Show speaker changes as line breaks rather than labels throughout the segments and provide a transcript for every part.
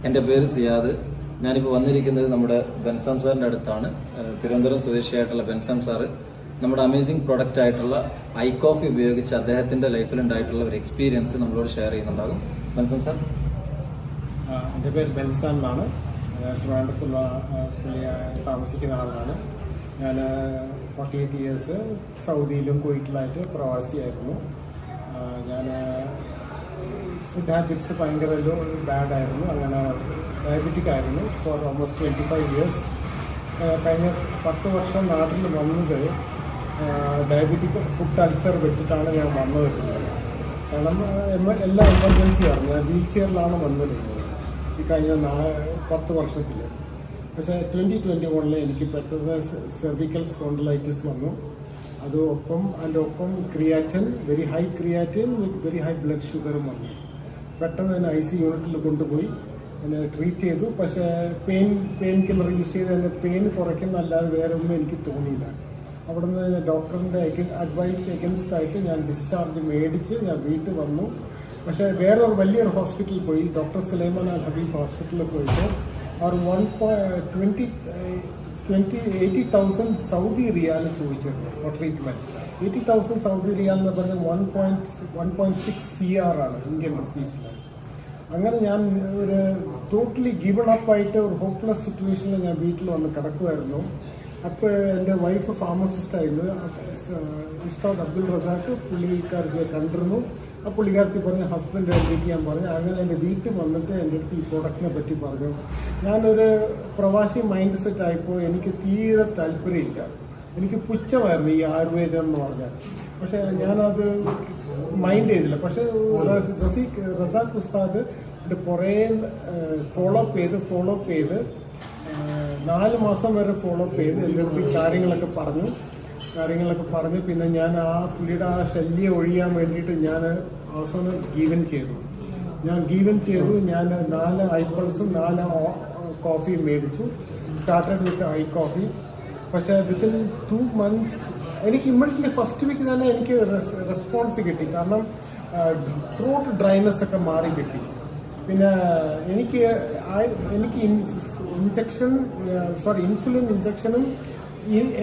എൻ്റെ പേര് സിയാദ്. ഞാനിപ്പോൾ വന്നിരിക്കുന്നത് നമ്മുടെ ബെൻസാം സാറിൻ്റെ അടുത്താണ്. തിരുവനന്തപുരം സ്വദേശിയായിട്ടുള്ള ബെൻസാം സാറ് നമ്മുടെ അമേസിംഗ് പ്രൊഡക്റ്റ് ആയിട്ടുള്ള ഐ കോഫി ഉപയോഗിച്ച് അദ്ദേഹത്തിൻ്റെ ലൈഫിലുണ്ടായിട്ടുള്ള ഒരു എക്സ്പീരിയൻസ് നമ്മളോട് ഷെയർ ചെയ്യുന്നുണ്ടാകും. ബെൻസാം സാർ.
എൻ്റെ പേര് ബെൻസാം എന്നാണ്. ട്രിവാൻഡ്രത്തുള്ള താമസിക്കുന്ന ആളാണ്. ഞാൻ 48 ഇയേഴ്സ് സൗദിയിലും കുവൈറ്റിലായിട്ട് പ്രവാസിയായിരുന്നു. ഞാൻ ഫുഡ് ഹാബിറ്റ്സ് ഭയങ്കര ബാഡായിരുന്നു. അങ്ങനെ ഡയബറ്റിക് ആയിരുന്നു ഫോർ ഓൾമോസ്റ്റ് 25 ഇയേഴ്സ്. കഴിഞ്ഞ 10 വർഷം നാട്ടിൽ വന്നത് ഡയബറ്റിക് ഫുഡ് അൾസർ വെച്ചിട്ടാണ് ഞാൻ വന്നു വരുന്നത്. കാരണം എല്ലാം എമർജൻസി ആണ്. ഞാൻ വീൽ ചെയറിലാണ് വന്നിരുന്നത് ഈ കഴിഞ്ഞ 10 വർഷത്തിൽ. പക്ഷേ 2021 എനിക്ക് പെട്ടെന്ന് സെർവിക്കൽ സ്പോണ്ടിലൈറ്റിസ് വന്നു. അതിൻ്റെ ഒപ്പം creatine, very high creatine with very high blood ഷുഗറും വന്നു. പെട്ടെന്ന് തന്നെ IC യൂണിറ്റിൽ കൊണ്ടുപോയി എന്നെ ട്രീറ്റ് ചെയ്തു. പക്ഷേ പെയിൻ കില്ലർ യൂസ് ചെയ്ത് എൻ്റെ പെയിൻ കുറയ്ക്കുന്നല്ലാതെ വേറെ ഒന്നും എനിക്ക് തോന്നിയില്ല. അവിടുന്ന് ഡോക്ടറിൻ്റെ അഡ്വൈസ് എഗൻസ്റ്റ് ആയിട്ട് ഞാൻ ഡിസ്ചാർജ് മേടിച്ച് ഞാൻ വീട്ടിൽ വന്നു. പക്ഷേ വേറൊരു വലിയൊരു ഹോസ്പിറ്റലിൽ പോയി, ഡോക്ടർ സുലൈമാൻ അൽ ഹബീബ് ഹോസ്പിറ്റലിൽ പോയിട്ട് അവർ 80,000 സൗദി റിയാൽ ചോദിച്ചിരുന്നു ഫോർ ട്രീറ്റ്മെൻറ്റ്. 80,000 സൗദി റിയാൽ എന്ന് പറഞ്ഞാൽ 1.6 CR ആണ് ഇന്ത്യൻ റുപ്പീസിൽ. അങ്ങനെ ഞാൻ ഒരു ടോട്ടലി ഗിവൺ അപ്പ് ആയിട്ട് ഒരു ഹോപ്പ്ലെസ് സിറ്റുവേഷനിൽ ഞാൻ വീട്ടിൽ വന്ന് കിടക്കുമായിരുന്നു. അപ്പോൾ എൻ്റെ വൈഫ് ഫാർമസിസ്റ്റ് ആയിരുന്നു, ഉസ്താദ് അബ്ദുൾ റസാഖ്. പുള്ളിക്കാർക്ക് കണ്ടിരുന്നു. ആ പുള്ളിക്കാർക്ക് പറഞ്ഞ് ഹസ്ബൻഡ് ട്രീറ്റ് ചെയ്യാൻ പറഞ്ഞു. അങ്ങനെ എൻ്റെ വീട്ടിൽ വന്നിട്ട് എൻ്റെ അടുത്ത് ഈ പ്രോഡക്റ്റിനെ പറ്റി പറഞ്ഞു. ഞാനൊരു പ്രവാസി മൈൻഡ് സെറ്റ് ആയപ്പോൾ എനിക്ക് തീരെ താല്പര്യമില്ല. എനിക്ക് പുച്ഛമായിരുന്നു ഈ ആയുർവേദം എന്ന് പറഞ്ഞാൽ. പക്ഷേ ഞാനത് മൈൻഡ് ചെയ്തില്ല. പക്ഷേ റസാഖ് ഉസ്താദ് ഇത് കുറേ ഫോളോ അപ്പ് ചെയ്ത് 4 മാസം വരെ ഫോളോ അപ്പ് ചെയ്ത് എൻ്റെ അടുത്ത് കാര്യങ്ങളൊക്കെ പറഞ്ഞു. പിന്നെ ഞാൻ ആ പുള്ളിയുടെ ആ ശല്യം ഒഴിയാൻ വേണ്ടിയിട്ട് ഞാൻ അവസാനം ഗീവൻ ചെയ്തു. ഞാൻ 4 ഐപ്പിൾസും 4 കോഫിയും മേടിച്ചു. Started with I coffee. പക്ഷേ വിത്തിൻ 2 months എനിക്ക് ഇമ്മീഡിയറ്റ്ലി ഫസ്റ്റ് വീക്ക് തന്നെ എനിക്ക് റെസ്പോൺസ് കിട്ടി. കാരണം ത്രോട്ട് ഡ്രൈനെസ് ഒക്കെ മാറി കിട്ടി. പിന്നെ എനിക്ക് ഇൻസുലിൻ ഇഞ്ചക്ഷനും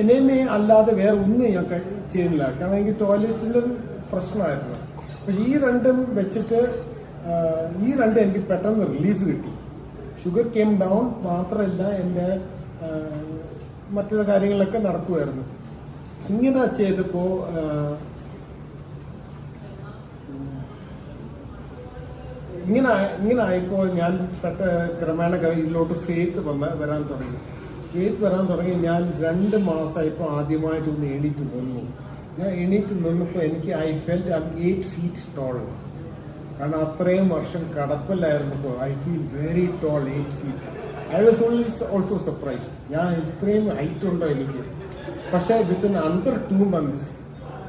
എനേമേ അല്ലാതെ വേറെ ഒന്നും ഞാൻ ചെയ്യുന്നില്ല. കാരണം എനിക്ക് ടോയ്ലറ്റിൻ്റെ പ്രശ്നമായിരുന്നു. പക്ഷെ ഈ രണ്ടും വെച്ചിട്ട് എനിക്ക് പെട്ടെന്ന് റിലീഫ് കിട്ടി. Sugar came down. മാത്രമല്ല എൻ്റെ മറ്റുള്ള കാര്യങ്ങളൊക്കെ നടക്കുമായിരുന്നു. ഇങ്ങനെ ചെയ്തപ്പോൾ ഇങ്ങനെ ആയപ്പോൾ ഞാൻ ക്രമേണ ഇതിലോട്ട് ഫെയ്ത്ത് വരാൻ തുടങ്ങി. ഞാൻ 2 മാസമായപ്പോൾ ആദ്യമായിട്ടൊന്ന് എണീറ്റ് നിന്നു. ഞാൻ എണീറ്റ് നിന്നപ്പോൾ എനിക്ക് I felt I 8 feet tall. കാരണം അത്രയും വർഷം കടപ്പിലായിരുന്നപ്പോൾ I feel very tall, 8 feet. I was also surprised. ഞാൻ ഇത്രയും ഹൈറ്റ് ഉണ്ടോ എനിക്ക്. പക്ഷേ വിത്തിൻ അണ്ടർ 2 months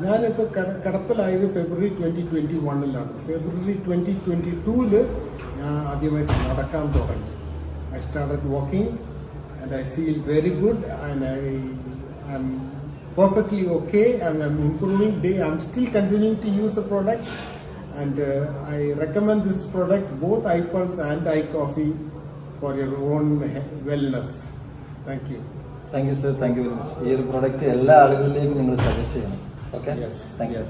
ഞാനിപ്പോൾ കിടപ്പിലായത് ഫെബ്രുവരി 2021 ഫെബ്രുവരി 2022 ഞാൻ ആദ്യമായിട്ട് നടക്കാൻ തുടങ്ങി. I started walking and I feel very good and I'm perfectly okay and I'm improving day. I'm still continuing to use the product and I recommend this product, both iPulse and iCoffee, for your own wellness. Thank you.
Thank you sir, thank you very much. ഈ ഒരു product എല്ലാ ആളുകളിലേക്കും നിങ്ങൾ suggest ചെയ്യണം. Okay?
Yes.
Thank you.